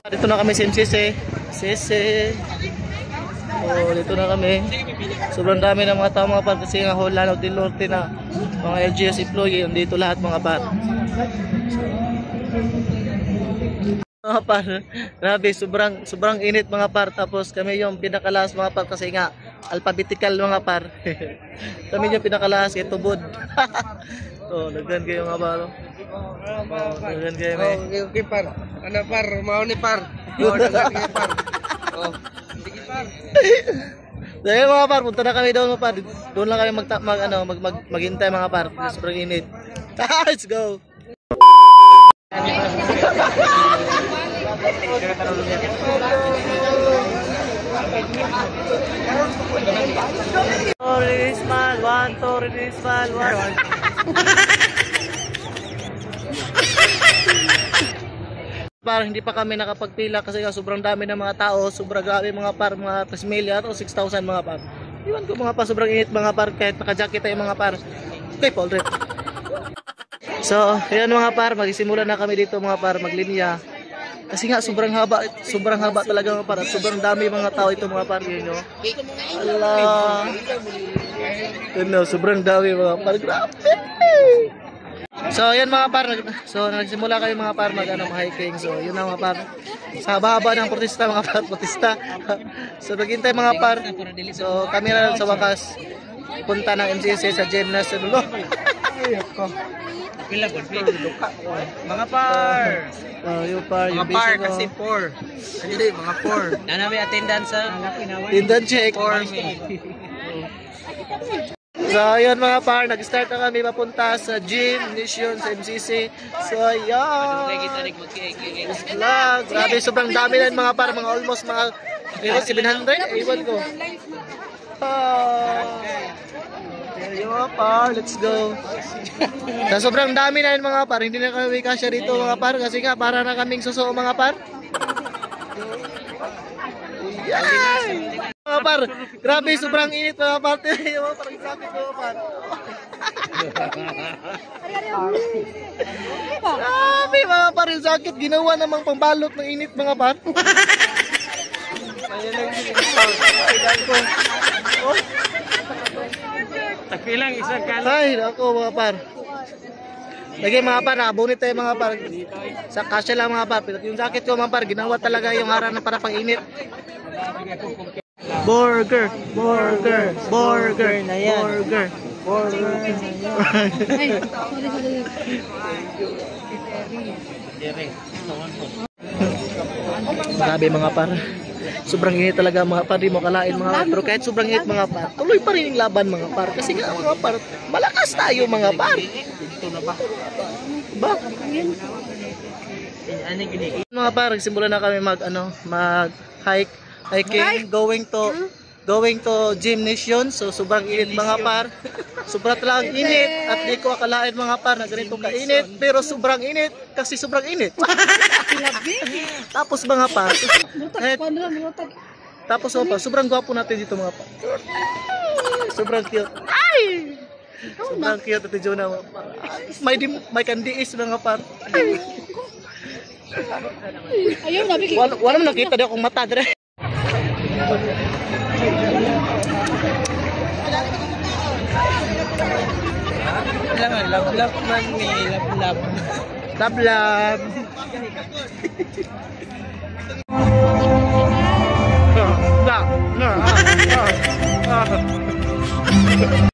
Dito na kami sa MCC. Oh, dito na kami. Sobrang dami ng mga tao mga par kasi nga whole Lanao del Norte na mga LGS employee dito lahat mga par. Mga par, grabe sobrang init mga par, tapos kami yung pinakalas mga par kasi nga alphabetical mga par. Kami yung pinakalas kay tubod. Oh, nagdan kayo mga par. Oh, nagdan kayo. Okay par. Ano par, mao ni par. Oh, nagdan kayo par. Oh. Sige par. Dahil mga par, punta na kami doon mga par. Doon lang kami maghintay mga par. Sobrang init. Let's go. Release man, one to release man, one. Parang hindi pa kami nakapagpila kasi sobrang dami ng mga tao, sobrang grabe mga par, mga 3,000 o 6,000 mga par. Iwan ko mga par, sobrang init mga par, kahit naka-jacket tayo mga par. Okay, Paul Red. So, ayan mga par, magsisimula na kami dito mga par, maglinya. Kasi nga sobrang haba talaga mga par, at sobrang dami mga tao ito mga par, yun no. Allah. Yun no, sobrang dami mga par, grabe. So, ayan mga par, nagsimula kayo mga par mag-hiking. So, yun na mga par. Sa haba ng protesta mga par, protesta. So, naghintay mga par. So, kami na sa wakas punta ng MCC sa gymnasium. Mga par. Oh, yung par, mga par kasi 4. Hindi, mga 4. Na may attendance sa attendance check. 4. So, ayun mga par, nag-start na kami papunta sa gym mission sa MCC. So, ayun. Grabe, sobrang dami na mga par, mga almost mga 700, iwan ko. Ayun mga par, let's go. So, sobrang dami na mga par, hindi na kami kasya dito mga par, kasi nga para na kaming suso mga par. Mga par, grabe, sobrang init mga par. Yung parang sakit mga par. Grabe mga par, yung sakit. Ginawa namang pambalot ng init mga par. Takilang isang kalan. Ay, ako mga par. Lagi mga par, nakabunit tayo mga par. Sa kasya lang mga par. Yung sakit ko mga par, ginawa talaga yung harap na para pang init. Burger na yan. Burger. Grabe mga par. Sobrang init talaga mga par, di mo kalain mga par. Pero kahit sobrang init mga par, tuloy pa rin yung laban mga par. Kasi nga mga par, malakas tayo mga par. Ba? Mga par, simula na kami hiking, going to gymnasium. So sobrang init mga par. Sobrang talagang init at di ko akalain mga par na ganito kainit, pero sobrang init kasi sobrang init. Tapos mga par, sobrang gwapo natin dito mga par. Sobrang cute. Ay! Sobrang cute ito Jonah mga par. May kandiis mga par. Wala mo nakita di akong mata dire. Love man ni love. Love.